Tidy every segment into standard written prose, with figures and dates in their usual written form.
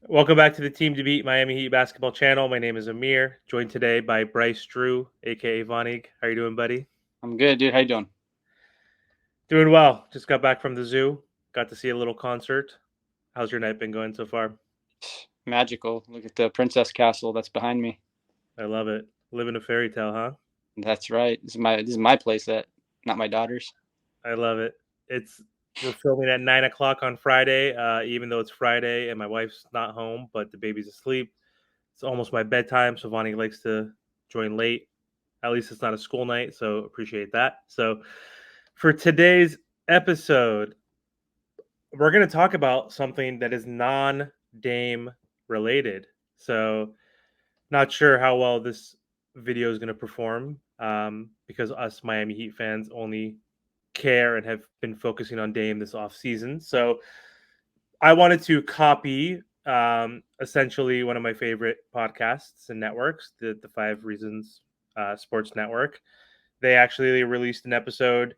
Welcome back to the Team to Beat Miami Heat basketball channel. My name is Amir, joined today by Bryce Drew, aka Vonig. How you doing, buddy? I'm good, dude. How you doing? Doing well. Just got back from the zoo. Got to see a little concert. How's your night been going so far? Magical. Look at the Princess Castle that's behind me. I love it. Living a fairy tale, huh? That's right. This is my place, that not my daughter's. I love it. It's We're filming at 9 o'clock on Friday, even though it's Friday and my wife's not home, but the baby's asleep. It's almost my bedtime, so Vonig likes to join late. At least it's not a school night, so appreciate that. So for today's episode, we're going to talk about something that is non-Dame related. So, not sure how well this video is going to perform because us Miami Heat fans only care and have been focusing on Dame this off season. So, I wanted to copy essentially one of my favorite podcasts and networks, the Five Reasons Sports Network. They actually released an episode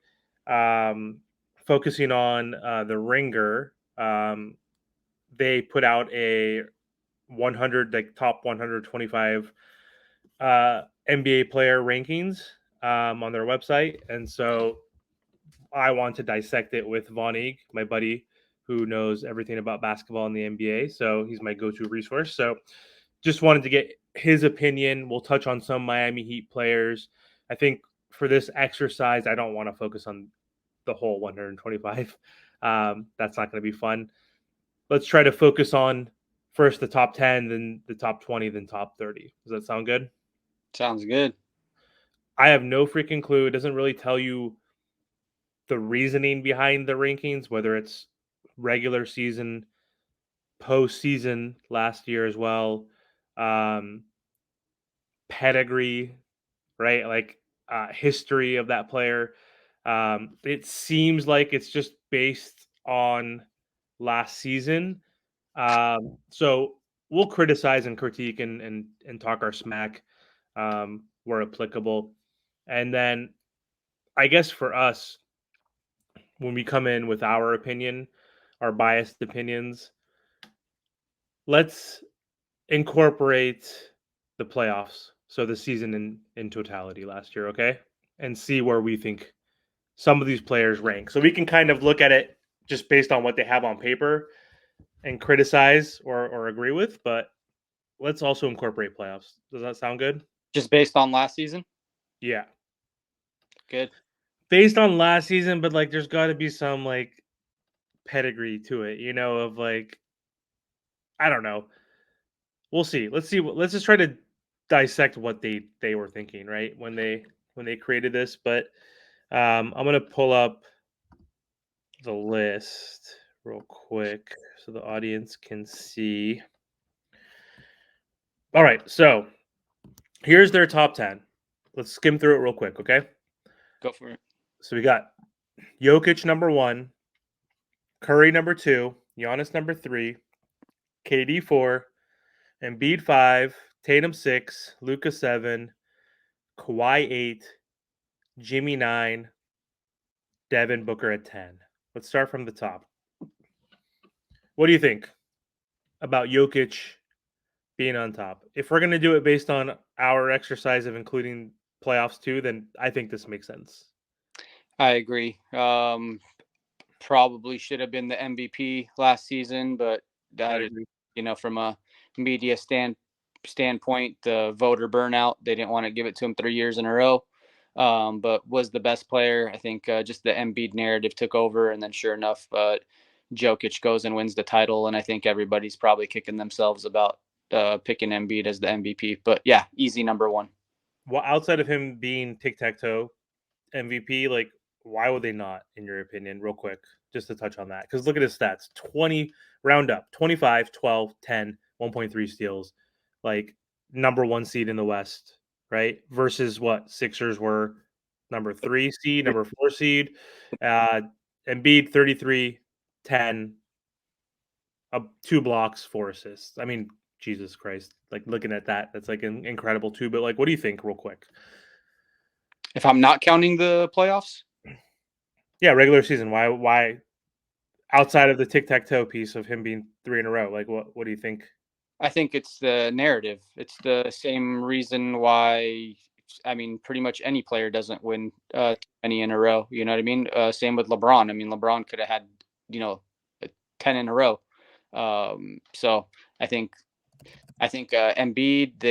um, focusing on the Ringer. They put out a 100 like top 125 NBA player rankings on their website, and so I want to dissect it with Von Eeg, my buddy, who knows everything about basketball in the NBA. So he's my go-to resource. So just wanted to get his opinion. We'll touch on some Miami Heat players. I think for this exercise, I don't want to focus on the whole 125. That's not going to be fun. Let's try to focus on first the top 10, then the top 20, then top 30. Does that sound good? Sounds good. I have no freaking clue. It doesn't really tell you the reasoning behind the rankings, whether it's regular season, postseason last year as well, um, pedigree, right? Like history of that player. It seems like it's just based on last season. So we'll criticize and critique and talk our smack where applicable. And then I guess for us, when we come in with our opinion, our biased opinions, let's incorporate the playoffs. So the season in totality last year, okay? And see where we think some of these players rank. So we can kind of look at it just based on what they have on paper and criticize or agree with, but let's also incorporate playoffs. Does that sound good? Just based on last season? Yeah. Good. Based on last season, but like there's got to be some like pedigree to it, of like I don't know. We'll see. Let's see. Let's just try to dissect what they were thinking, right? When they created this, but I'm going to pull up the list real quick so the audience can see. All right. So, here's their top 10. Let's skim through it real quick, okay? Go for it. So we got Jokic number 1, Curry number 2, Giannis number 3, KD 4, Embiid 5, Tatum 6, Luka 7, Kawhi 8, Jimmy 9, Devin Booker at 10. Let's start from the top. What do you think about Jokic being on top? If we're going to do it based on our exercise of including playoffs too, then I think this makes sense. I agree. Probably should have been the MVP last season, but I that is, agree. from a media standpoint, the voter burnout. They didn't want to give it to him 3 years in a row. But was the best player. I think just the Embiid narrative took over, and then sure enough, Jokic goes and wins the title, and I think everybody's probably kicking themselves about picking Embiid as the MVP. But yeah, easy number one. Well, outside of him being tic tac toe MVP, like why would they not, in your opinion, real quick, just to touch on that? Because look at his stats 20, round up 25, 12, 10, 1.3 steals, like number one seed in the West, right? Versus what Sixers were number 3 seed, number 4 seed. Uh, Embiid 33, 10, 2 blocks, 4 assists. I mean, Jesus Christ. Like looking at that, that's like incredible too. But like, what do you think, real quick? If I'm not counting the playoffs, Yeah, regular season. Why? outside of the tic-tac-toe piece of him being 3 in a row? Like, what do you think? I think it's the narrative. It's the same reason why, I mean, pretty much any player doesn't win any in a row. You know what I mean? Same with LeBron. I mean, LeBron could have had, you know, 10 in a row. So I think Embiid,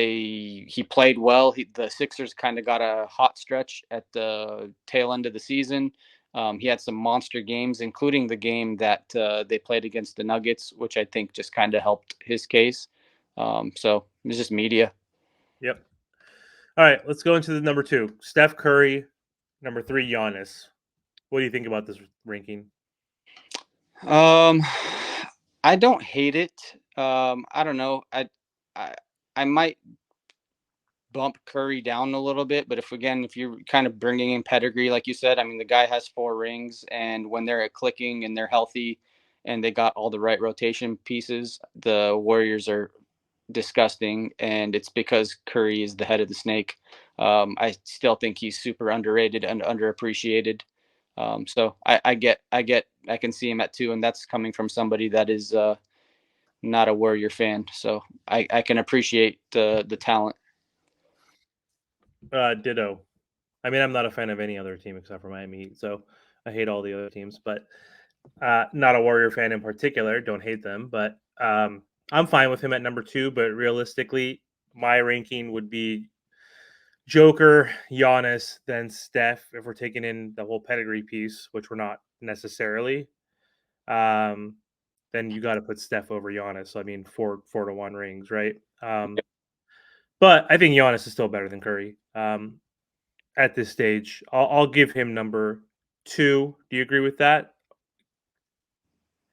he played well. The Sixers kind of got a hot stretch at the tail end of the season. He had some monster games, including the game that they played against the Nuggets, which I think just kind of helped his case. So it's just media. Yep. All right, let's go into the number 2. Steph Curry, number 3, Giannis. What do you think about this ranking? Um, I don't hate it. I don't know. I, I might bump Curry down a little bit, but if you're kind of bringing in pedigree, like you said, I mean, the guy has 4 rings, and when they're clicking and they're healthy, and they got all the right rotation pieces, the Warriors are disgusting, and it's because Curry is the head of the snake. I still think he's super underrated and underappreciated. So I can see him at 2, and that's coming from somebody that is not a Warrior fan. So I can appreciate the talent. Ditto. I mean, I'm not a fan of any other team except for Miami Heat, so I hate all the other teams, but not a Warrior fan in particular. Don't hate them, but I'm fine with him at number 2. But realistically, my ranking would be Joker, Giannis, then Steph. If we're taking in the whole pedigree piece, which we're not necessarily, um, then you got to put Steph over Giannis. So, I mean, 4-1 rings, right? But I think Giannis is still better than Curry at this stage. I'll give him number 2. Do you agree with that?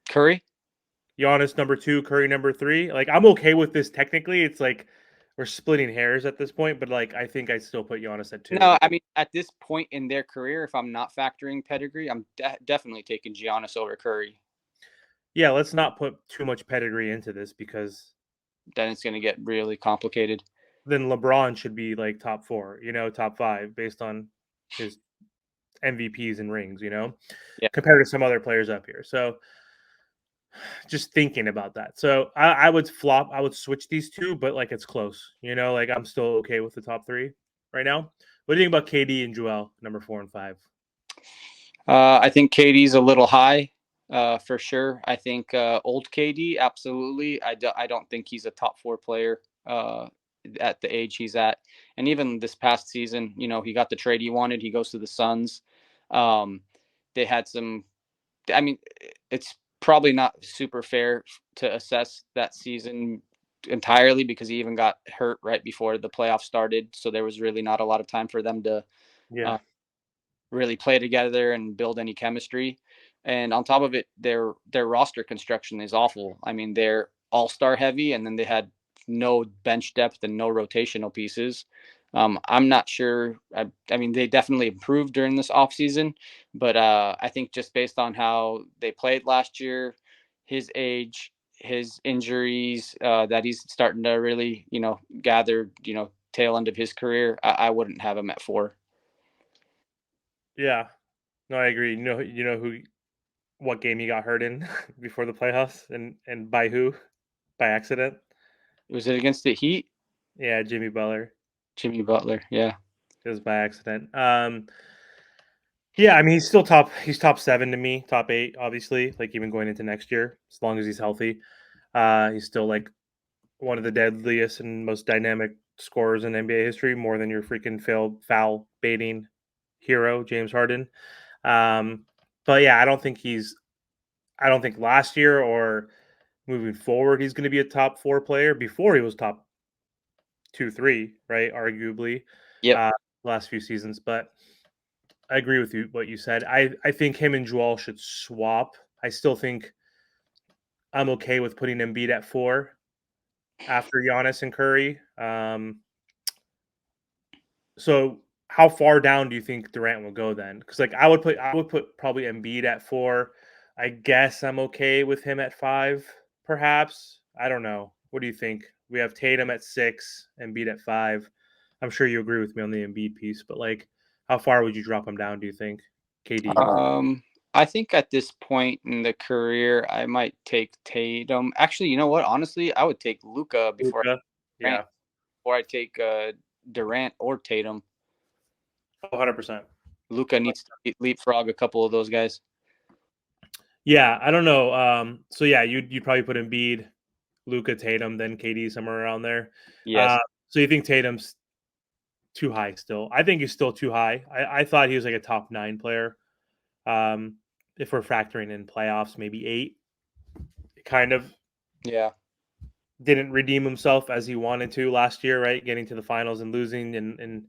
Curry? Giannis number 2, Curry number 3. Like, I'm okay with this technically. It's like we're splitting hairs at this point, but like I think I'd still put Giannis at 2. No, I mean, at this point in their career, if I'm not factoring pedigree, I'm definitely taking Giannis over Curry. Yeah, let's not put too much pedigree into this because Then it's going to get really complicated. then LeBron should be like top 4, top 5 based on his MVPs and rings, Yeah. compared to some other players up here. So just thinking about that. So I would switch these 2, but like it's close, like I'm still okay with the top 3 right now. What do you think about KD and Joel, number 4 and 5? I think KD's a little high, for sure. I think old KD, absolutely. I don't think he's a top 4 player at the age he's at. And even this past season, he got the trade he wanted. He goes to the Suns. Um, they had some. I mean, it's probably not super fair to assess that season entirely because he even got hurt right before the playoffs started. So there was really not a lot of time for them to Yeah. really play together and build any chemistry. And on top of it, their roster construction is awful. I mean, they're all-star heavy, and then they had no bench depth and no rotational pieces. I'm not sure. I mean, they definitely improved during this offseason, but I think just based on how they played last year, his age, his injuries, that he's starting to really, gather, tail end of his career, I wouldn't have him at 4. Yeah. No, I agree. What game he got hurt in before the playoffs and by who? By accident? Was it against the Heat? Yeah, Jimmy Butler. Jimmy Butler, yeah. It was by accident. Yeah, I mean he's top 7 to me, top 8 obviously, like even going into next year as long as he's healthy. He's still like one of the deadliest and most dynamic scorers in NBA history, more than your freaking foul baiting hero James Harden. But yeah, I don't think last year or moving forward he's going to be a top 4 player. Before he was top 2, 3, right? Arguably, Yep. uh, last few seasons. But I agree with you what you said. I think him and Joel should swap. I still think I'm okay with putting Embiid at 4 after Giannis and Curry. So how far down do you think Durant will go then? Because like I would put probably Embiid at 4. I guess I'm okay with him at 5, perhaps. I don't know. What do you think? We have Tatum at 6, Embiid at 5. I'm sure you agree with me on the Embiid piece, but like, how far would you drop him down? Do you think, KD? I think at this point in the career, I might take Tatum. Actually, you know what? Honestly, I would take Luca before Luka. Durant, Yeah, before I take Durant or Tatum. 100%. Luca needs to leapfrog a couple of those guys. Yeah, I don't know. So yeah, you'd probably put Embiid, Luka, Tatum, then KD somewhere around there. Uh, Yes. so you think Tatum's too high still? I think he's still too high. I thought he was like a top 9 player. Um, if we're factoring in playoffs, maybe 8. Kind of Yeah. didn't redeem himself as he wanted to last year, right? Getting to the finals and losing, and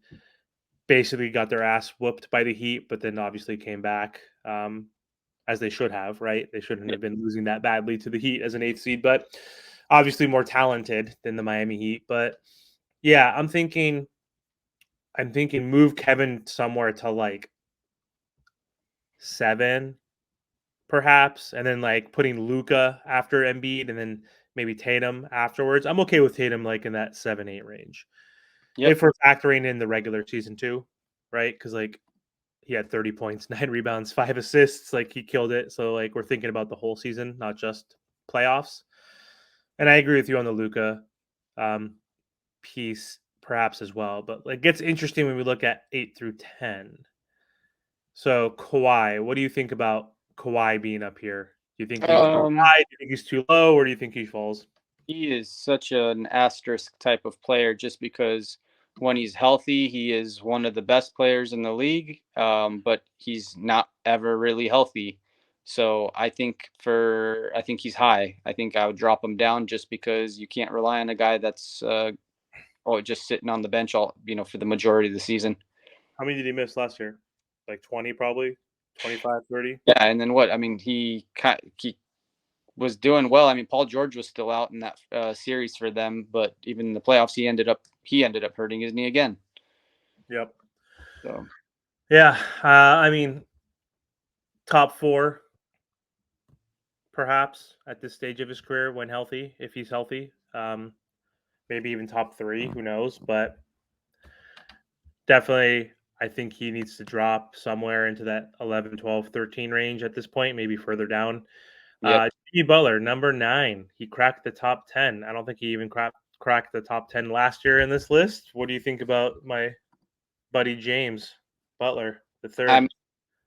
basically got their ass whooped by the Heat, but then obviously came back, as they should have, right? They shouldn't Yeah. have been losing that badly to the Heat as an 8th seed, but obviously more talented than the Miami Heat. But yeah, I'm thinking move Kevin somewhere to like 7, perhaps, and then like putting Luca after Embiid, and then maybe Tatum afterwards. I'm okay with Tatum like in that 7-8 range Yep. if we're factoring in the regular season too, right? Because like he had 30 points, 9 rebounds, 5 assists. Like he killed it. So like we're thinking about the whole season, not just playoffs. And I agree with you on the Luca um, piece, perhaps as well. But like, it gets interesting when we look at 8 through 10. So Kawhi, what do you think about Kawhi being up here? Do you think he's too Um, high? Do you think he's too low? Or do you think he falls? he is such an asterisk type of player just because when he's healthy, he is one of the best players in the league, but he's not ever really healthy. So I think he's high. I think I would drop him down just because you can't rely on a guy that's just sitting on the bench for the majority of the season. How many did he miss last year? Like 20, probably 25, 30. Yeah, and then what? I mean, he was doing well. I mean, Paul George was still out in that series for them, but even in the playoffs, he ended up hurting his knee again. Yep. So Yeah. I mean, top 4, perhaps at this stage of his career when healthy, if he's healthy. Maybe even top 3, who knows? But definitely, I think he needs to drop somewhere into that 11, 12, 13 range at this point, maybe further down. yep. Jimmy Butler, number 9. He cracked the top 10. I don't think he even cracked the top 10 last year in this list. What do you think about my buddy James Butler, the third? I'm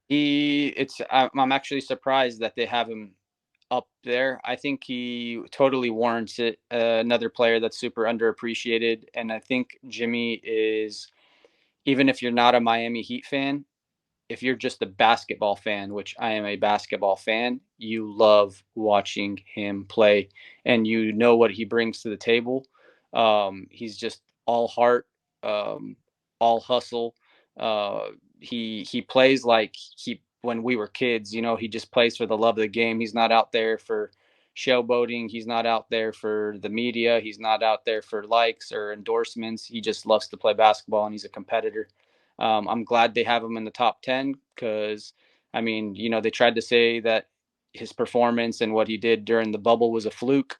I'm actually surprised that they have him up there. I think he totally warrants it. Another player that's super underappreciated, and I think Jimmy is, even if you're not a Miami Heat fan, if you're just a basketball fan, which I am a basketball fan, you love watching him play and you know what he brings to the table. He's just all heart, um, all hustle. Uh, he plays like he when we were kids. He just plays for the love of the game. He's not out there for showboating. He's not out there for the media. He's not out there for likes or endorsements. He just loves to play basketball and he's a competitor. I'm glad they have him in the top 10 because, I mean, they tried to say that his performance and what he did during the bubble was a fluke.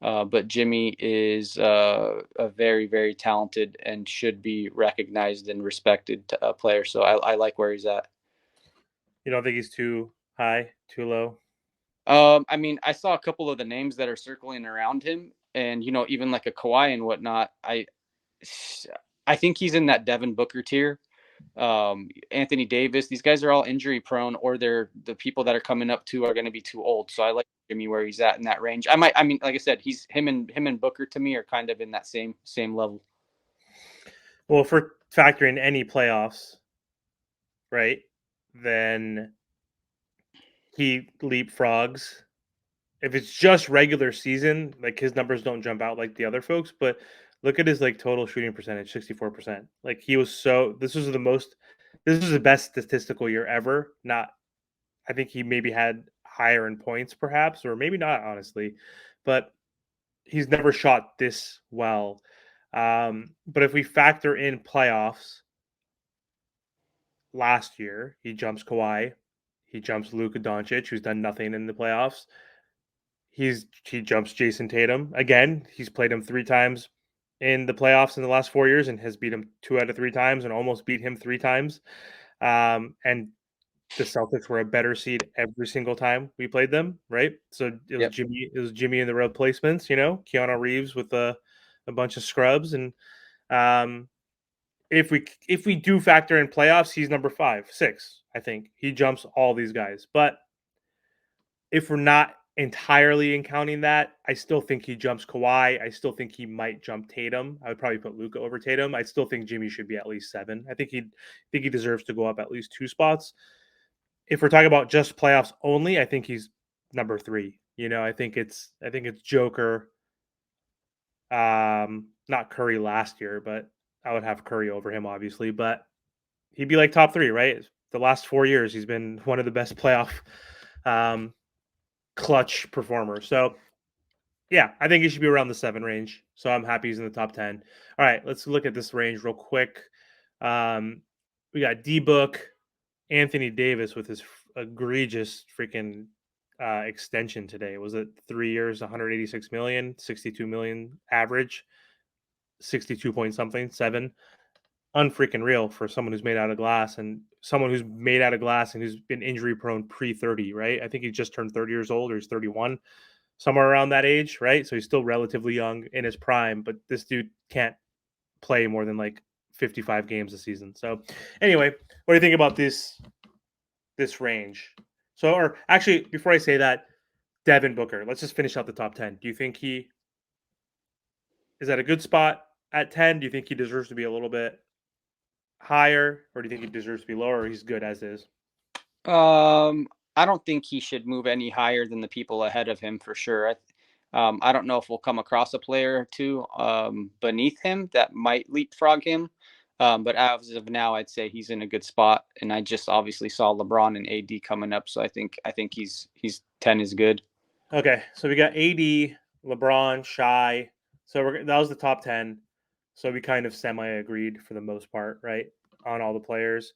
But Jimmy is a very, very talented and should be recognized and respected player. So I like where he's at. You don't think he's too high, too low? I mean, I saw a couple of the names that are circling around him, and even like a Kawhi and whatnot. I think he's in that Devin Booker tier. Anthony Davis. These guys are all injury prone, or they're the people that are coming up to are going to be too old. So I like Jimmy where he's at in that range. I mean, like I said, he's him and Booker to me are kind of in that same level. Well, if we're factoring any playoffs, right, then he leapfrogs. If it's just regular season, like his numbers don't jump out like the other folks, but look at his like total shooting percentage, 64%. Like he was this was the best statistical year ever. Not I think he maybe had higher in points perhaps, or maybe not honestly, but he's never shot this well. But if we factor in playoffs, last year, he jumps Kawhi, he jumps Luka Doncic, who's done nothing in the playoffs. He jumps Jason Tatum again. He's played him 3 times in the playoffs in the last 4 years and has beat him 2 out of 3 times and almost beat him 3 times. And the Celtics were a better seed every single time we played them, right? So Yep. It was Jimmy in the replacements, Keanu Reeves with a bunch of scrubs, and um, if we do factor in playoffs, he's number 5, 6. I think he jumps all these guys, but if we're not entirely in counting that, I still think he jumps Kawhi. I still think he might jump Tatum. I would probably put Luka over Tatum. I still think Jimmy should be at least 7. I think he deserves to go up at least 2 spots. If we're talking about just playoffs only, I think he's number 3. I think it's Joker, not Curry last year, but I would have Curry over him obviously, but he'd be like top 3, right? The last 4 years he's been one of the best playoff um clutch performers. So, yeah, I think he should be around the 7 range. So I'm happy he's in the top 10. All right, let's look at this range real quick. We got D Book, Anthony Davis with his egregious freaking extension today. Was it 3 years, 186 million, 62 million average, 62 point something, 7. Unfreaking real for someone who's made out of glass and someone who's made out of glass and who's been injury prone pre 30, right? I think he just turned 30 years old or he's 31, somewhere around that age, right? So he's still relatively young in his prime, but this dude can't play more than like 55 games a season. So anyway, what do you think about this range? So, or actually, before I say that, Devin Booker, let's just finish out the top 10. Do you think he is at a good spot at 10? Do you think he deserves to be a little bit higher, or do you think he deserves to be lower, or he's good as is? I don't think he should move any higher than the people ahead of him for sure. I don't know if we'll come across a player or two beneath him that might leapfrog him. But as of now, I'd say he's in a good spot. And I just obviously saw LeBron and AD coming up, so I think he's 10 is good. Okay, so we got AD, LeBron, Shy. So that was the top 10. So we kind of semi agreed for the most part, right, on all the players.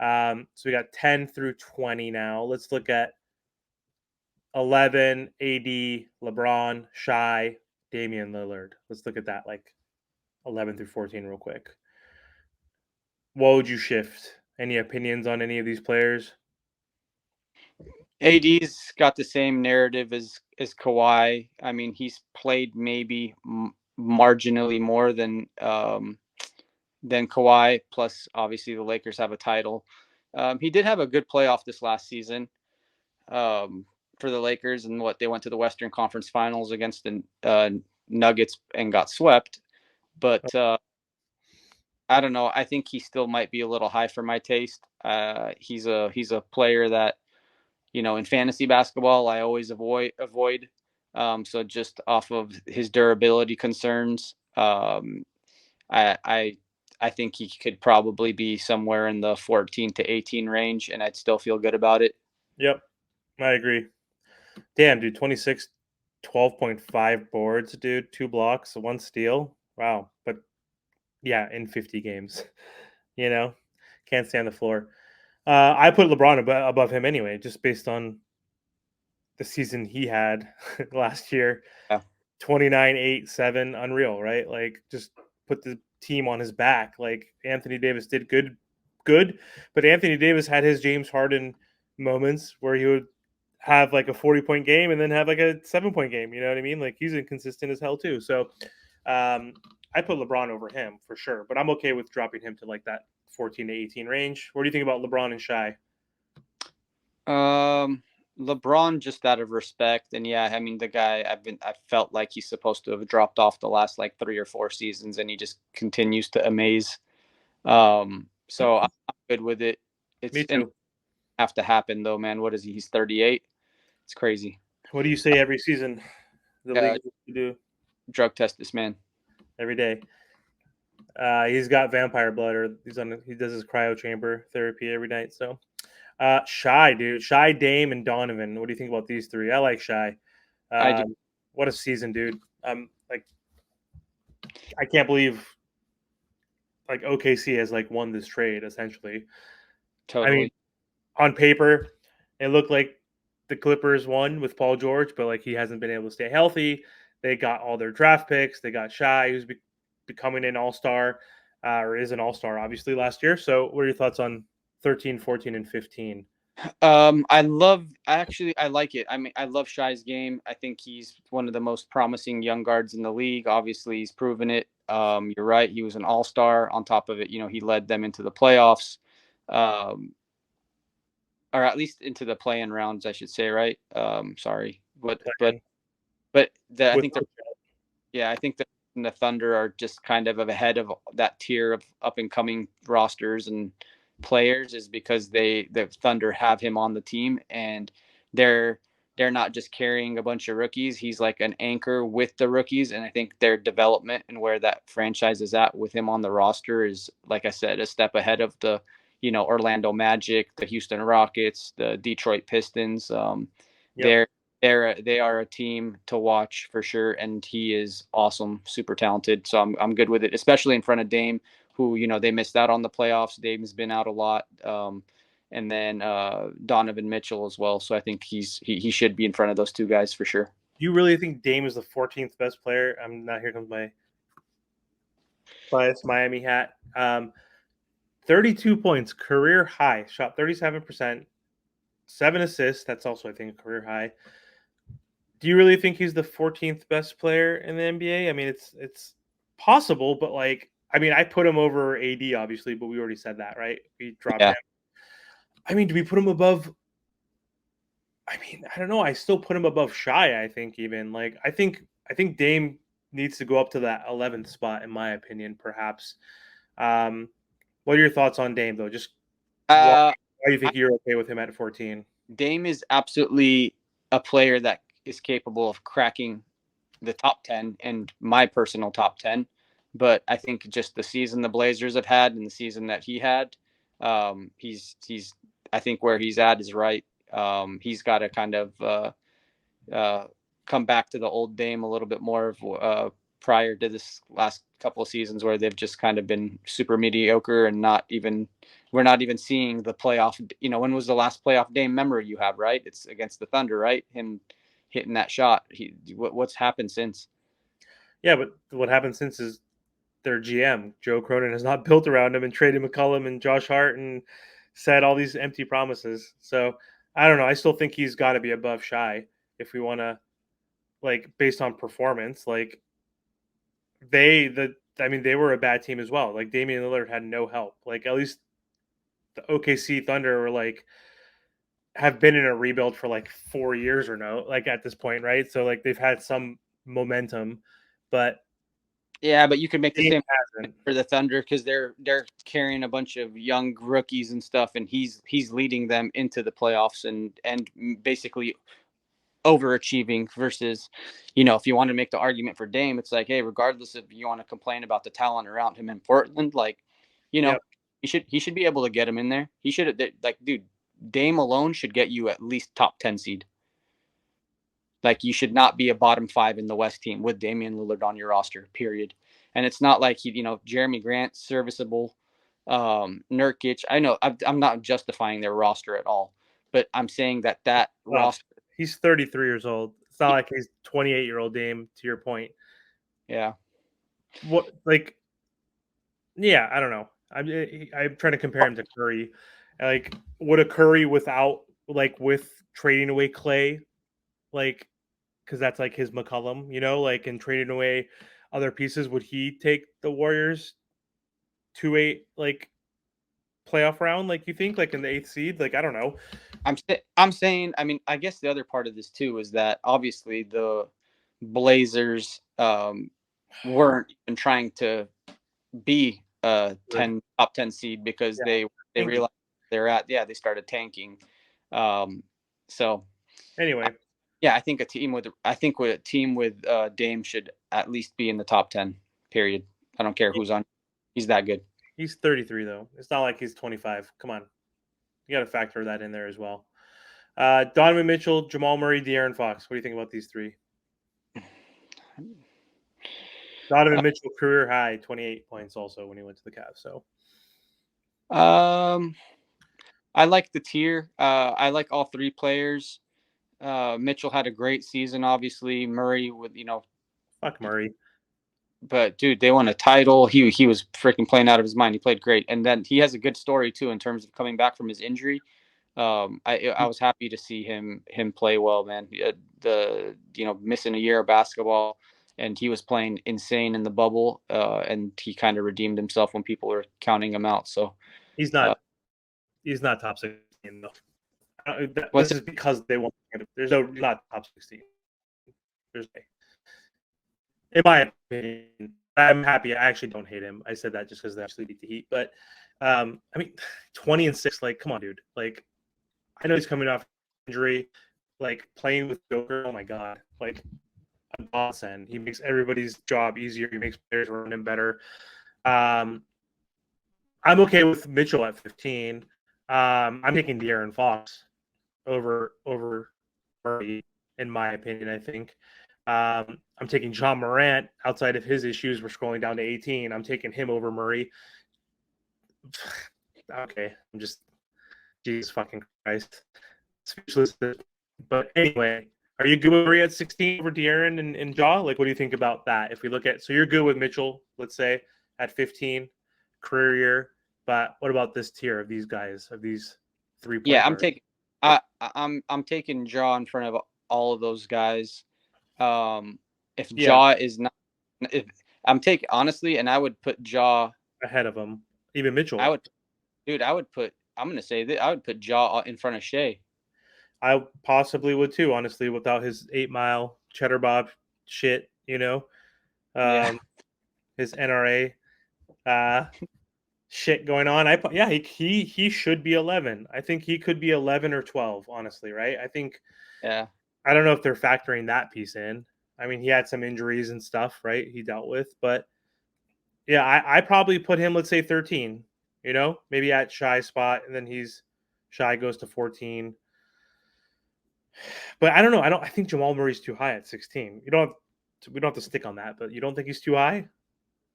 So we got 10 through 20 now. Let's look at 11, AD, LeBron, Shy, Damian Lillard. Let's look at that, like 11 through 14, real quick. What would you shift? Any opinions on any of these players? AD's got the same narrative as Kawhi. I mean, he's played maybe marginally more than Kawhi. Plus, obviously, the Lakers have a title. He did have a good playoff this last season for the Lakers, and what they went to the Western Conference Finals against the Nuggets and got swept. But I don't know. I think he still might be a little high for my taste. He's a player that in fantasy basketball I always avoid. So just off of his durability concerns, I, I I think he could probably be somewhere in the 14 to 18 range, and I'd still feel good about it. Yep, I agree. Damn, dude, 26, 12.5 boards, dude, 2 blocks, 1 steal. Wow. But yeah, in 50 games, you know, can't stay on the floor. I put LeBron above him anyway, just based on the season he had last year. Yeah. 29, 8, 7, unreal, right? Like, just put the team on his back. Like, Anthony Davis did good, but Anthony Davis had his James Harden moments where he would have like a 40-point game and then have like a 7-point game. You know what I mean? Like, he's inconsistent as hell too. So, I put LeBron over him for sure, but I'm okay with dropping him to like that 14 to 18 range. What do you think about LeBron and Shy? LeBron, just out of respect, and yeah, I mean the guy. I felt like he's supposed to have dropped off the last like 3 or 4 seasons, and he just continues to amaze. So I'm good with it. Me And too. have to happen though, man. What is he? He's 38. It's crazy. What do you say every season? The Uh, league do drug test this man. every day. He's got vampire blood, or he does his cryo chamber therapy every night. So, Shy, dude, Shy, Dame, and Donovan. What do you think about these 3? I like Shy. I do. What a season, dude. Like, I can't believe like OKC has like won this trade essentially. I mean, Totally. on paper, it looked like the Clippers won with Paul George, but like he hasn't been able to stay healthy. They got all their draft picks. They got Shy, who's becoming an all-star, or is an all-star, obviously, last year. So what are your thoughts on 13, 14, and 15? I like it. I mean, I love Shy's game. I think he's one of the most promising young guards in the league. Obviously, he's proven it. You're right. He was an all-star. On top of it, he led them into the playoffs, um, or at least into the play-in rounds, I should say, right? Sorry, Playing I with think yeah, I think the Thunder are just kind of ahead of that tier of up and coming rosters and players is because the Thunder have him on the team and they're they're not just carrying a bunch of rookies. He's like an anchor with the rookies, and I think their development and where that franchise is at with him on the roster is, like I said, a step ahead of the Orlando Magic, the Houston Rockets, the Detroit Pistons. Yep. They're they are a team to watch for sure, and he is awesome, super talented. So I'm good with it, especially in front of Dame, who they missed out on the playoffs. Dame's been out a lot, and then Donovan Mitchell as well. So I think he should be in front of those two guys for sure. Do you really think Dame is the 14th best player? I'm not. Here comes my biased Miami hat. 32 points, career high. Shot 37%, 7 assists. That's also, I think, a career high. Do you really think he's the 14th best player in the NBA? I mean, it's possible, but I put him over AD, obviously, but we already said that, right? We dropped Yeah. him. I mean, do we put him above? I mean, I don't know. I still put him above Shy. I think even I think Dame needs to go up to that 11th spot, in my opinion, perhaps. Um, what are your thoughts on Dame, though? Just why, Uh, why do you think you're okay with him at 14? Dame is absolutely a player that is capable of cracking the top 10 and my personal top 10. But I think just the season the Blazers have had and the season that he had, he's I think where he's at is right. He's got to kind of uh, come back to the old Dame a little bit more of prior to this last couple of seasons where they've just kind of been super mediocre and we're not even seeing the playoff. When was the last playoff Dame memory you have? Right, it's against the Thunder, right? Him hitting that shot. What's happened since? Yeah, but what happened since is their GM Joe Cronin has not built around him and traded McCollum and Josh Hart and said all these empty promises. So I don't know. I still think he's got to be above Shy if we want to based on performance. They were a bad team as well. Like Damian Lillard had no help. Like at least the OKC Thunder were have been in a rebuild for 4 years or no, at this point, right? So they've had some momentum, but Yeah, but you could make the Dame same hasn't. for the Thunder because they're carrying a bunch of young rookies and stuff, and he's leading them into the playoffs and basically overachieving versus, if you want to make the argument for Dame, it's like, hey, regardless if you want to complain about the talent around him in Portland, you know, Yep. he should be able to get him in there. He should dude, Dame alone should get you at least top 10 seed. Like you should not be a bottom 5 in the West team with Damian Lillard on your roster, period. And it's not like Jeremy Grant, serviceable, Nurkic. I know I'm not justifying their roster at all, but I'm saying that Well, roster. he's 33 years old. It's not like he's 28-year-old Dame. To your point, Yeah. what yeah, I don't know. I'm trying to compare him to Curry. Would a Curry without with trading away Clay, because that's his McCollum, and trading away other pieces, would he take the Warriors to a playoff round? You think in the eighth seed? I don't know. I'm saying, I mean, I guess the other part of this too is that obviously the Blazers weren't even trying to be a top 10 seed because Yeah, they realized they started tanking. So anyway, yeah, I think with a team with Dame should at least be in the top 10. Period. I don't care who's on. He's that good. he's 33 though. It's not like he's 25. Come on, you got to factor that in there as well. Donovan Mitchell, Jamal Murray, De'Aaron Fox. What do you think about these three? Donovan Mitchell career high 28 points also when he went to the Cavs. So Um, I like the tier. I like all three players. Mitchell had a great season, obviously. Murray with fuck Murray. but dude, they won a title. He was freaking playing out of his mind. He played great, and then he has a good story too in terms of coming back from his injury. I was happy to see him play well, man. Missing a year of basketball, and he was playing insane in the bubble, and he kind of redeemed himself when people were counting him out. So He's uh, not top 16 though. what's This is because they won't. There's no not top 16. There's in my opinion. I'm happy. I actually don't hate him. I said that just because they actually beat the Heat. But I mean, 20-6. Like, come on, dude. Like, I know he's coming off injury. Like playing with Joker. Oh my god. Like a godsend. He makes everybody's job easier. He makes players around him better. I'm okay with Mitchell at 15. I'm taking De'Aaron Fox over Murray, in my opinion. I think I'm taking John Morant outside of his issues. We're scrolling down to 18. I'm taking him over Murray. Okay, I'm just Jesus fucking Christ, speechless. But anyway, are you good with Murray at 16 over De'Aaron and Jaw? Like, what do you think about that? If we look at, so you're good with Mitchell, let's say at 15, career year. But what about this tier of these guys, of these 3 Yeah, point guards? I'm taking Jaw in front of all of those guys. If Yeah, Jaw is not, if I'm taking honestly, and I would put Jaw ahead of him, even Mitchell. I would, dude. I would put. I'm gonna say that I would put Jaw in front of Shea. I possibly would too, honestly, without his 8 Mile cheddar bob shit, Yeah, his NRA shit going on. He should be 11. I think he could be 11 or 12, honestly, right? yeah. I don't know if they're factoring that piece in. I mean, he had some injuries and stuff, right? He dealt with, but yeah, I probably put him, let's say 13, maybe at Shy spot, and then Shy goes to 14. But I don't know. I think Jamal Murray's too high at 16. We don't have to stick on that, but you don't think he's too high?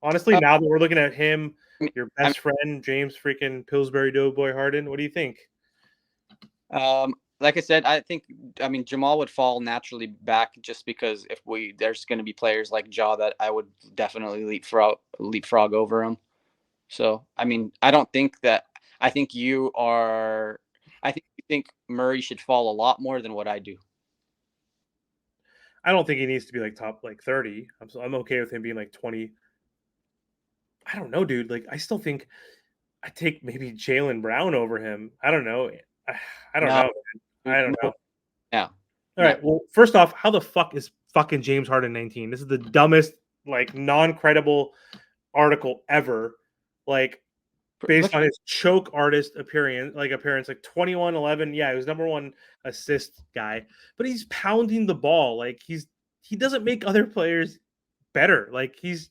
Honestly, Uh, now that we're looking at him, I mean, your best friend, James freaking Pillsbury Doughboy Harden, what do you think? like I said, I mean Jamal would fall naturally back just because if there's going to be players like Jaw that I would definitely leapfrog over him. So I mean I don't think that I think you are I think you think Murray should fall a lot more than what I do. I don't think he needs to be like top like 30. I'm okay with him being like 20. I don't know, dude. Like I still think I take maybe Jaylen Brown over him. I don't know. I don't No, know. I don't know. no, yeah, All no. right. Well, first off, how the fuck is fucking James Harden 19? This is the dumbest, like, non-credible article ever. Like, based Look, on his choke artist appearance, like 21-11. Yeah, he was number one assist guy, but he's pounding the ball. Like he doesn't make other players better. Like he's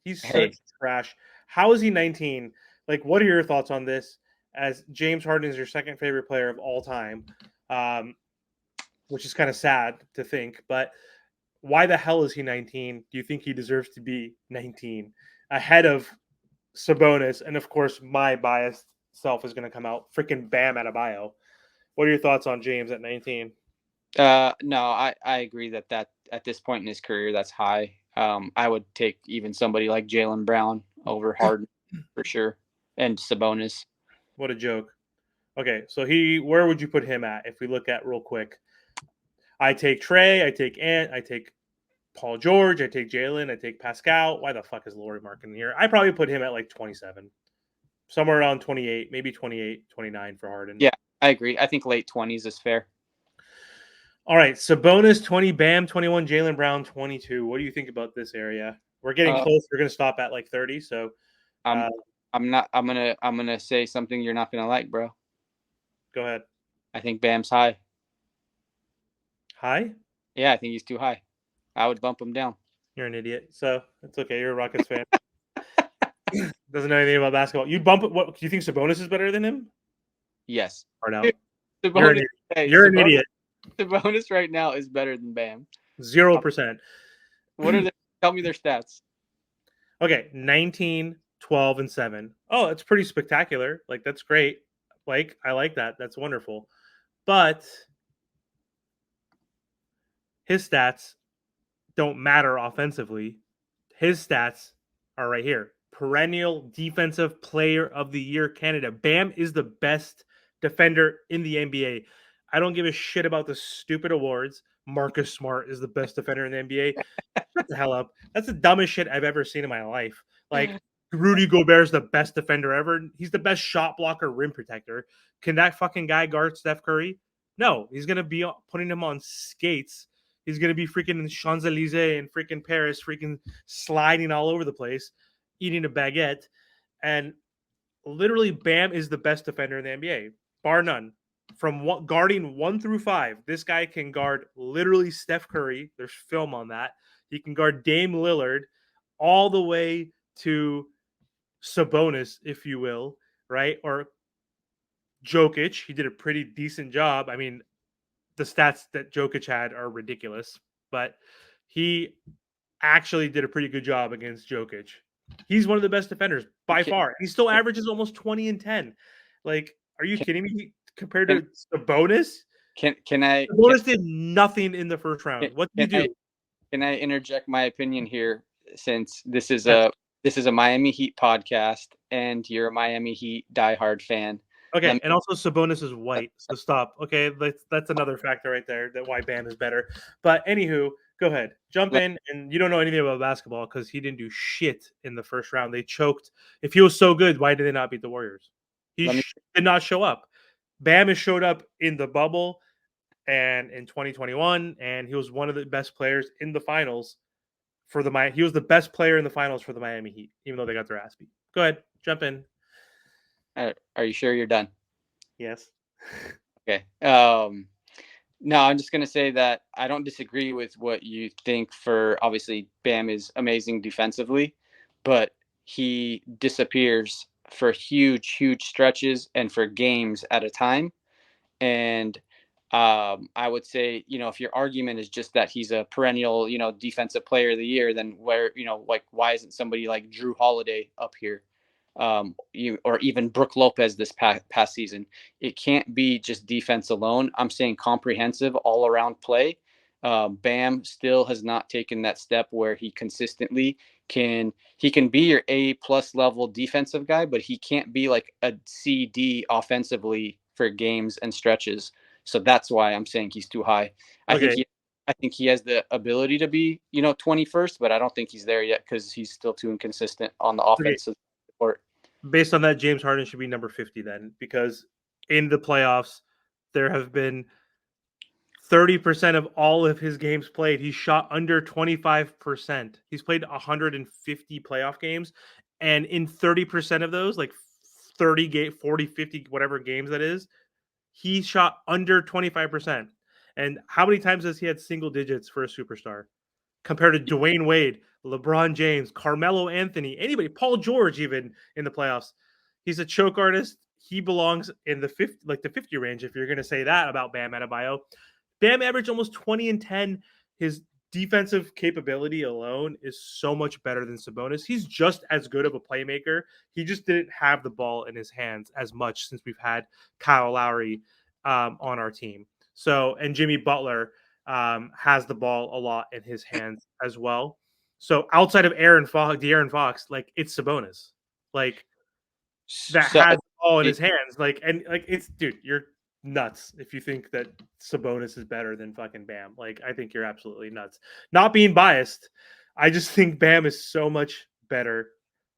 hey, such trash. How is he 19? Like, what are your thoughts on this? As James Harden is your second favorite player of all time, um, which is kind of sad to think, but why the hell is he 19? Do you think he deserves to be 19 ahead of Sabonis? And of course, my biased self is going to come out. Freaking Bam Adebayo. What are your thoughts on James at 19? no, I agree that at this point in his career that's high. I would take even somebody like Jaylen Brown over Harden for sure, and Sabonis. What a joke. Okay, so where would you put him at if we look at real quick? I take Trey, I take Ant, I take Paul George, I take Jalen, I take Pascal. Why the fuck is Laurie Markin here? I probably put him at like 27, somewhere around 28, maybe 28, 29 for Harden. Yeah, I agree. I think late 20s is fair. All right, Sabonis 20, Bam 21, Jaylen Brown 22. What do you think about this area? We're getting close. We're going to stop at like 30. So I'm I'm not I'm gonna say something you're not gonna like, bro. go ahead. I think Bam's high. Hi? Yeah, I think he's too high. I would bump him down. You're an idiot. So it's okay. You're a Rockets fan. Doesn't know anything about basketball. You bump it. What do you think? Sabonis is better than him? Yes. Hard out. Sabonis, You're an idiot. Sabonis right now is better than Bam. 0%. What are they? Tell me their stats. Okay, 19, 12, and 7. Oh, it's pretty spectacular. Like, that's great. Like, I like that. That's wonderful. But his stats don't matter offensively. His stats are right here. Perennial defensive player of the year candidate. Bam is the best defender in the NBA. I don't give a shit about the stupid awards. Marcus Smart is the best defender in the NBA. Shut the hell up. That's the dumbest shit I've ever seen in my life. Like, Rudy Gobert is the best defender ever. He's the best shot blocker, rim protector. Can that fucking guy guard Steph Curry? No, he's gonna be putting him on skates. He's gonna be freaking in Champs Elysees and freaking Paris, freaking sliding all over the place, eating a baguette, and literally Bam is the best defender in the NBA, bar none. From guarding 1 through 5, this guy can guard literally Steph Curry. There's film on that. He can guard Dame Lillard all the way to Sabonis, if you will, right? Or Jokic. He did a pretty decent job. I mean, the stats that Jokic had are ridiculous, but he actually did a pretty good job against Jokic. He's one of the best defenders by far. He still averages almost 20 and 10. Like, are you kidding me? Compared to Sabonis? Sabonis did nothing in the first round. What did he do? Can I interject my opinion here, since this is a Miami Heat podcast and you're a Miami Heat diehard fan? Okay, and also Sabonis is white, so stop. Okay, that's another factor right there, that why Bam is better. But anywho, go ahead, jump in, and you don't know anything about basketball because he didn't do shit in the first round. They choked. If he was so good, why did they not beat the Warriors? He did not show up. Bam has showed up in the bubble and in 2021, and he was one of the best players in the finals for the Miami. He was the best player in the finals for the Miami Heat, even though they got their ass beat. Go ahead, jump in. Are you sure you're done? Yes. Okay. No, I'm just going to say that I don't disagree with what you think. For obviously, Bam is amazing defensively, but he disappears for huge stretches and for games at a time. And I would say, if your argument is just that he's a perennial, defensive player of the year, then why isn't somebody like Drew Holiday up here? Or even Brook Lopez this past season. It can't be just defense alone. I'm saying comprehensive all-around play. Bam still has not taken that step where he consistently can be your A+ level defensive guy, but he can't be like a CD offensively for games and stretches. So that's why I'm saying he's too high. Okay. I think he has the ability to be, 21st, but I don't think he's there yet because he's still too inconsistent on the offensive court. Based on that, James Harden should be number 50 then, because in the playoffs, there have been 30% of all of his games played. He shot under 25%. He's played 150 playoff games, and in 30% of those, like 40, 50, whatever games that is, he shot under 25%. And how many times has he had single digits for a superstar? Compared to Dwayne Wade, LeBron James, Carmelo Anthony, anybody, Paul George, even in the playoffs. He's a choke artist. He belongs in the 50 range, if you're going to say that about Bam Adebayo. Bam averaged almost 20 and 10. His defensive capability alone is so much better than Sabonis. He's just as good of a playmaker. He just didn't have the ball in his hands as much since we've had Kyle Lowry on our team. So, and Jimmy Butler has the ball a lot in his hands as well. So outside of De'Aaron Fox, like, it's Sabonis, like, that has the ball in his hands. Like, and like, it's, dude, you're nuts if you think that Sabonis is better than fucking Bam. Like, I think you're absolutely nuts. Not being biased, I just think Bam is so much better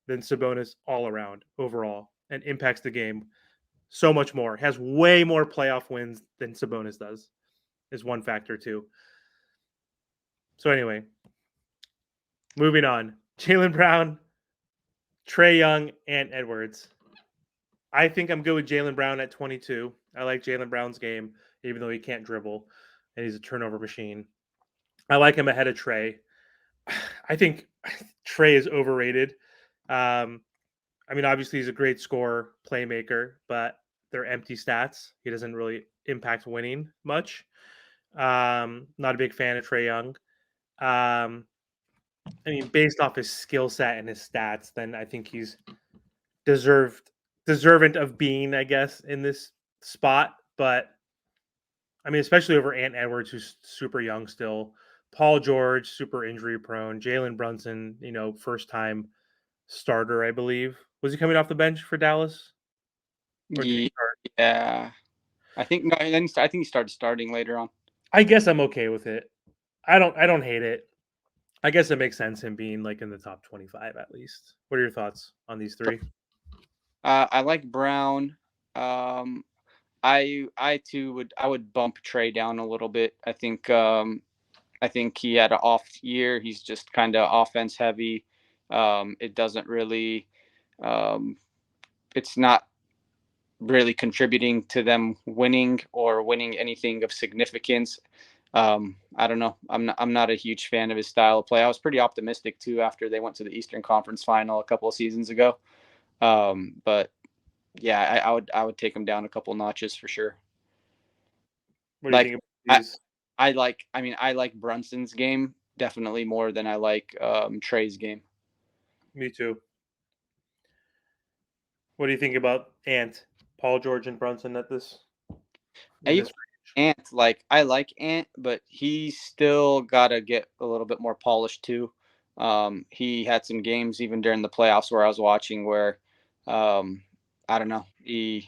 than Sabonis all around overall and impacts the game so much more. Has way more playoff wins than Sabonis does. Is one factor too. So anyway, moving on. Jaylen Brown, Trae Young, and Edwards. I think I'm good with Jaylen Brown at 22. I like Jaylen Brown's game, even though he can't dribble and he's a turnover machine. I like him ahead of Trae. I think Trae is overrated. I mean, obviously he's a great scorer, playmaker, but they're empty stats. He doesn't really impact winning much. Not a big fan of Trae Young. I mean, based off his skill set and his stats, then I think he's deserving of being, I guess, in this spot. But I mean, especially over Ant Edwards, who's super young still. Paul George, super injury prone. Jalen Brunson, first time starter, I believe. Was he coming off the bench for Dallas? Yeah, I think no. Then I think he started starting later on. I guess I'm okay with it. I don't hate it. I guess it makes sense him being like in the top 25 at least. What are your thoughts on these three? I like Brown. Um, I too would bump Trey down a little bit. I think he had an off year. He's just kind of offense heavy. It doesn't really. Um, it's not really contributing to them winning or winning anything of significance. I don't know. I'm not a huge fan of his style of play. I was pretty optimistic too after they went to the Eastern Conference Final a couple of seasons ago. But yeah, I would take him down a couple notches for sure. What do you Like think about I these? I like Brunson's game definitely more than I like Trey's game. Me too. What do you think about Ant, Paul George, and Brunson at this in Even this range? Ant, like I like Ant, but he's still got to get a little bit more polished too. He had some games even during the playoffs where I was watching where um, I don't know he's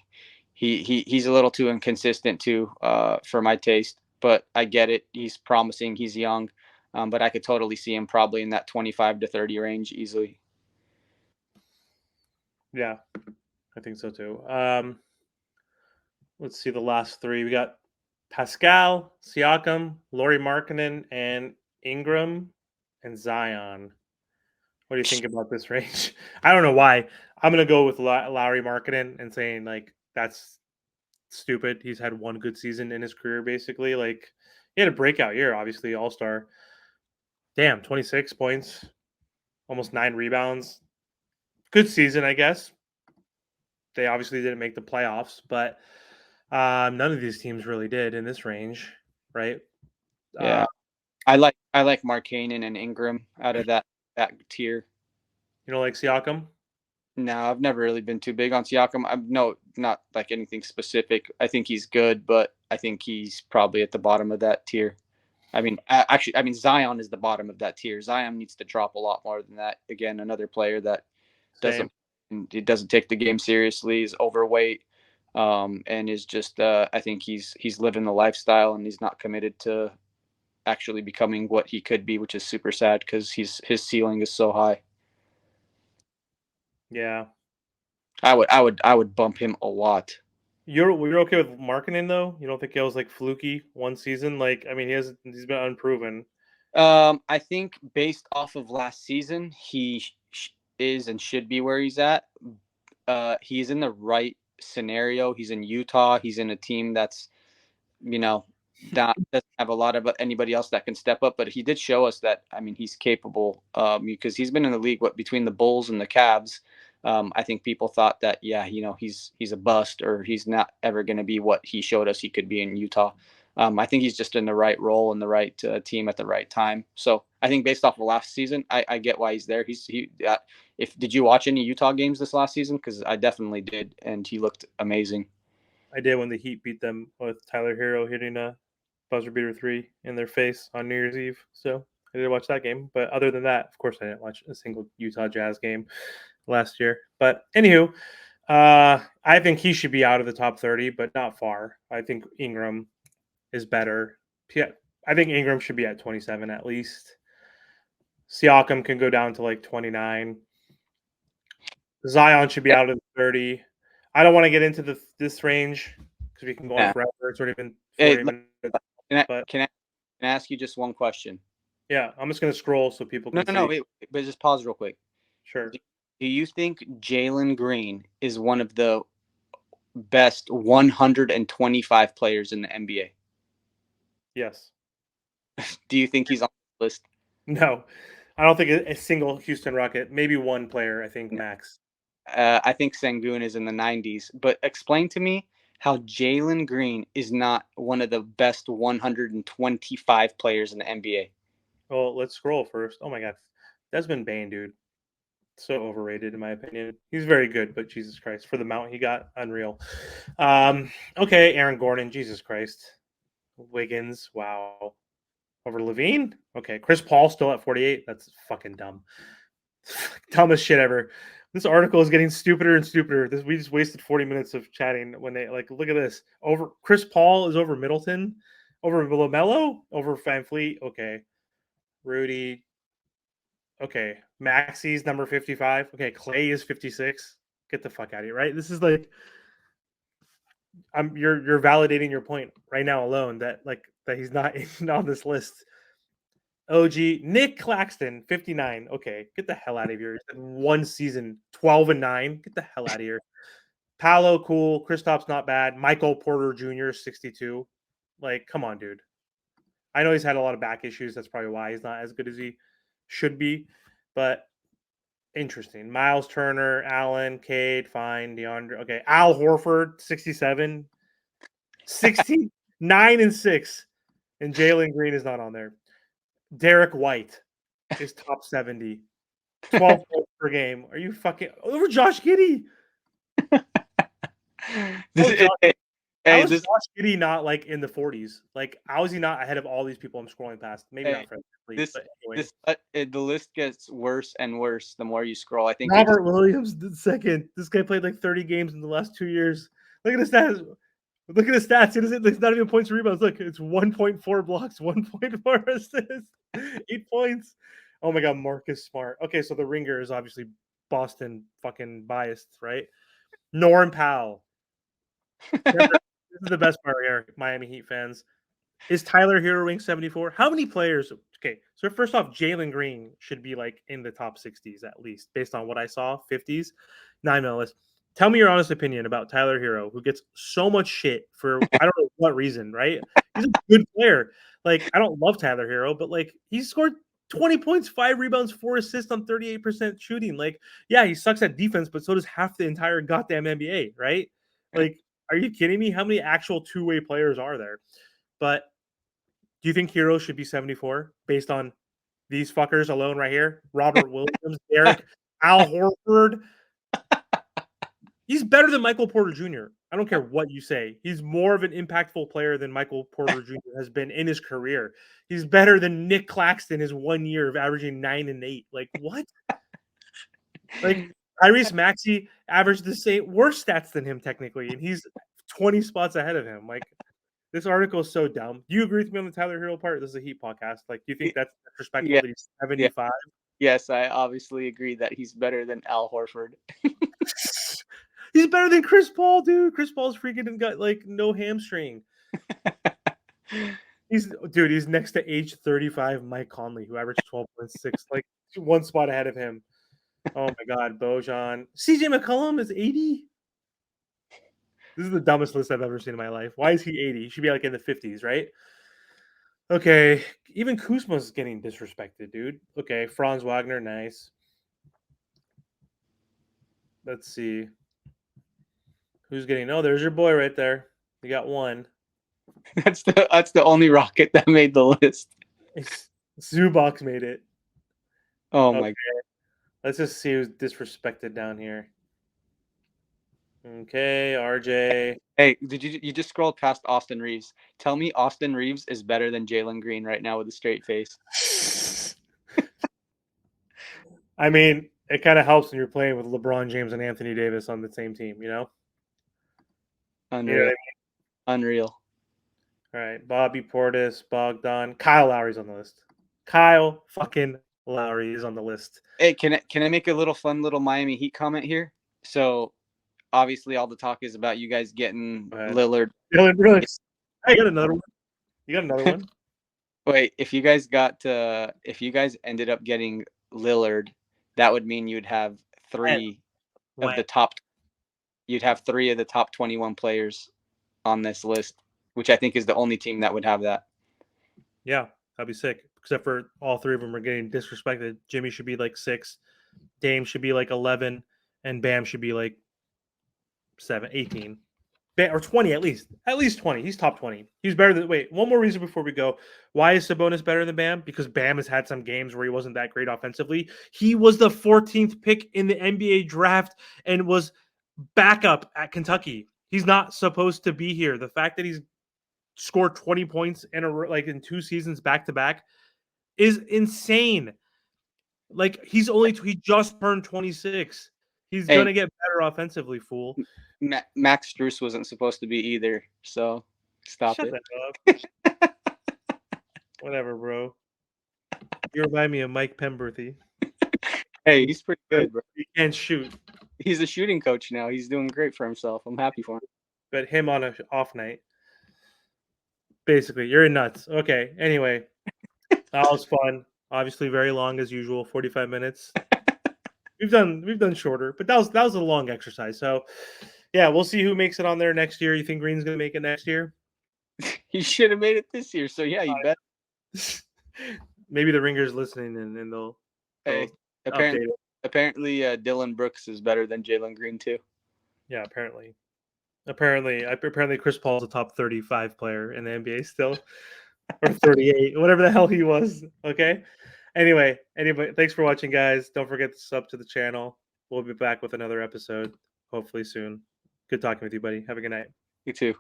a little too inconsistent too for my taste. But I get it. He's promising. He's young, but I could totally see him probably in that 25 to 30 range easily. Yeah, I think so too. Let's see the last three. We got Pascal, Siakam, Laurie Markkinen, and Ingram and Zion. What do you think about this range? I don't know why. I'm gonna go with Lowry Markkinen and saying like that's stupid. He's had one good season in his career, basically. Like he had a breakout year, obviously All Star. Damn, 26 points, almost 9 rebounds. Good season, I guess. They obviously didn't make the playoffs, but none of these teams really did in this range, right? Uh, Yeah, I like Markkanen and Ingram out of that tier. you know, like Siakam. No, I've never really been too big on Siakam. I'm no, not like anything specific. I think he's good, but I think he's probably at the bottom of that tier. I mean Zion is the bottom of that tier. Zion needs to drop a lot more than that. Again, another player that Same. doesn't it doesn't take the game seriously, is overweight, and is just I think he's living the lifestyle and he's not committed to actually becoming what he could be, which is super sad because his ceiling is so high. Yeah. I would bump him a lot. You're okay with Markkinen though? You don't think it was like fluky one season? Like, I mean, he's been unproven. I think based off of last season, he is and should be where he's at. He's in the right scenario. He's in Utah. He's in a team that's, you know, that doesn't have a lot of anybody else that can step up. But he did show us that. I mean, he's capable because he's been in the league between the Bulls and the Cavs. I think people thought that, yeah, he's a bust or he's not ever going to be what he showed us he could be in Utah. I think he's just in the right role and the right team at the right time. So I think based off of last season, I get why he's there. If did you watch any Utah games this last season? Because I definitely did, and he looked amazing. I did when the Heat beat them with Tyler Hero hitting a buzzer beater three in their face on New Year's Eve. So I did watch that game. But other than that, of course, I didn't watch a single Utah Jazz game last year. But anywho, I think he should be out of the top 30, but not far. I think Ingram is better. Yeah, I think Ingram should be at 27 at least. Siakam can go down to like 29. Zion should be out of the 30. I don't want to get into this range because we can go on Yeah. forever. It's already been Hey, 40 minutes. But can I ask you just one question? yeah, I'm just going to scroll so people No, can no, no. see. Wait, but just pause real quick. Sure. Do you think Jalen Green is one of the best 125 players in the NBA? Yes. Do you think he's on the list? No. I don't think a single Houston Rocket, maybe one player, I think max. I think Sengun is in the 90s. But explain to me how Jalen Green is not one of the best 125 players in the NBA. Well, let's scroll first. Oh my God. Desmond Bain, dude. So overrated in my opinion. He's very good, but Jesus Christ, for the amount he got, unreal. Okay, Aaron Gordon, Jesus Christ. Wiggins, wow. Over Levine? Okay, Chris Paul still at 48. That's fucking dumb. Dumbest shit ever. This article is getting stupider and stupider. We just wasted 40 minutes of chatting when they like look at this. Over Chris Paul is over Middleton, over LaMelo, over Van Fleet. Okay. Rudy. Okay. Maxi's number 55. Okay, Clay is 56. Get the fuck out of here, right? This is like you're validating your point right now alone that he's not on this list. OG Nick Claxton, 59. Okay, get the hell out of here. One season, 12-9. Get the hell out of here. Paolo, cool. Kristaps, not bad. Michael Porter Jr., 62. Like, come on, dude. I know he's had a lot of back issues. That's probably why he's not as good as he should be. But interesting. Miles Turner, Allen, Cade, fine. DeAndre. Okay, Al Horford, 67. 69-6. And Jalen Green is not on there. Derek White is top 70. 12 points per game. Are you fucking over Josh Giddey? How is Josh Giddey not like in the 40s? Like, how is he not ahead of all these people I'm scrolling past? Maybe not Fred. The list gets worse and worse the more you scroll. I think Robert Williams did second. This guy played like 30 games in the last 2 years. Look at his stats. Look at his stats. It's not even points or rebounds. Look, it's 1.4 blocks, 1.4 assists, 8 points. Oh my God, Marcus Smart. Okay, so the ringer is obviously Boston fucking biased, right? Norm Powell. This is the best part here, Miami Heat fans. Is Tyler Hero rank 74? How many players? Okay, so first off, Jalen Green should be like in the top 60s at least, based on what I saw, 50s. 9 on the list. Tell me your honest opinion about Tyler Hero, who gets so much shit for I don't know what reason, right? He's a good player. Like, I don't love Tyler Hero, but like he scored 20 points, 5 rebounds, 4 assists on 38% shooting. Like, yeah, he sucks at defense, but so does half the entire goddamn NBA, right? Like, are you kidding me? How many actual two-way players are there? But do you think Hero should be 74 based on these fuckers alone right here? Robert Williams, Derek, Al Horford. He's better than Michael Porter Jr. I don't care what you say. He's more of an impactful player than Michael Porter Jr. has been in his career. He's better than Nick Claxton his 1 year of averaging 9 and 8. Like, what? Like, Tyrese Maxey averaged the same worse stats than him technically, and he's 20 spots ahead of him. Like, this article is so dumb. Do you agree with me on the Tyler Hero part? This is a Heat podcast. Like, do you think that's disrespectful that he's 75? Yes, I obviously agree that he's better than Al Horford. He's better than Chris Paul, dude. Chris Paul's freaking got like no hamstring. He's next to age 35 Mike Conley, who averaged 12.6, like 1 spot ahead of him. Oh my God, Bojan. CJ McCollum is 80. This is the dumbest list I've ever seen in my life. Why is he 80? He should be like in the 50s, right? Okay, even Kuzma's getting disrespected, dude. Okay, Franz Wagner, nice. Let's see. Who's getting? Oh, there's your boy right there. You got one. That's the only Rocket that made the list. Zubac made it. Oh my God. Let's just see who's disrespected down here. Okay, RJ. Hey, did you just scrolled past Austin Reeves? Tell me Austin Reeves is better than Jalen Green right now with a straight face. I mean, it kind of helps when you're playing with LeBron James and Anthony Davis on the same team, you know? Unreal. You know what I mean? Unreal. All right, Bobby Portis, Bogdan, Kyle Lowry's on the list. Kyle fucking Lowry is on the list. Hey, can I make a little fun little Miami Heat comment here? So, obviously, all the talk is about you guys getting Lillard. Dylan Brooks. I got another one. You got another one? Wait, if you guys ended up getting Lillard, that would mean you'd have three of the top 21 players on this list, which I think is the only team that would have that. Yeah, that'd be sick. Except for all 3 of them are getting disrespected. Jimmy should be like 6, Dame should be like 11, and Bam should be like 18. Or 20 at least. At least 20. He's top 20. He's better than. Wait, one more reason before we go. Why is Sabonis better than Bam? Because Bam has had some games where he wasn't that great offensively. He was the 14th pick in the NBA draft and was backup at Kentucky. He's not supposed to be here. The fact that he's scored 20 points in 2 seasons back to back is insane. Like he just turned 26. He's Hey, gonna get better offensively, fool. Max Struess wasn't supposed to be either, so stop Shut it. that up. Whatever, bro. You remind me of Mike Pemberthy. Hey, he's pretty good, bro. He can't shoot, He's a shooting coach now. He's doing great for himself. I'm happy for him. but him on a off night. Basically, you're nuts. Okay. Anyway, that was fun. Obviously, very long as usual, 45 minutes. We've done shorter, but that was a long exercise. So, yeah, we'll see who makes it on there next year. You think Green's gonna make it next year? He should have made it this year. So yeah, you bet. Maybe the Ringers listening and they'll Hey, update it. apparently, Dylan Brooks is better than Jalen Green too. Yeah, apparently Chris Paul's a top 35 player in the NBA still, or 38, whatever the hell he was. Okay. Anyway, thanks for watching, guys. Don't forget to sub to the channel. We'll be back with another episode hopefully soon. Good talking with you, buddy. Have a good night. You too.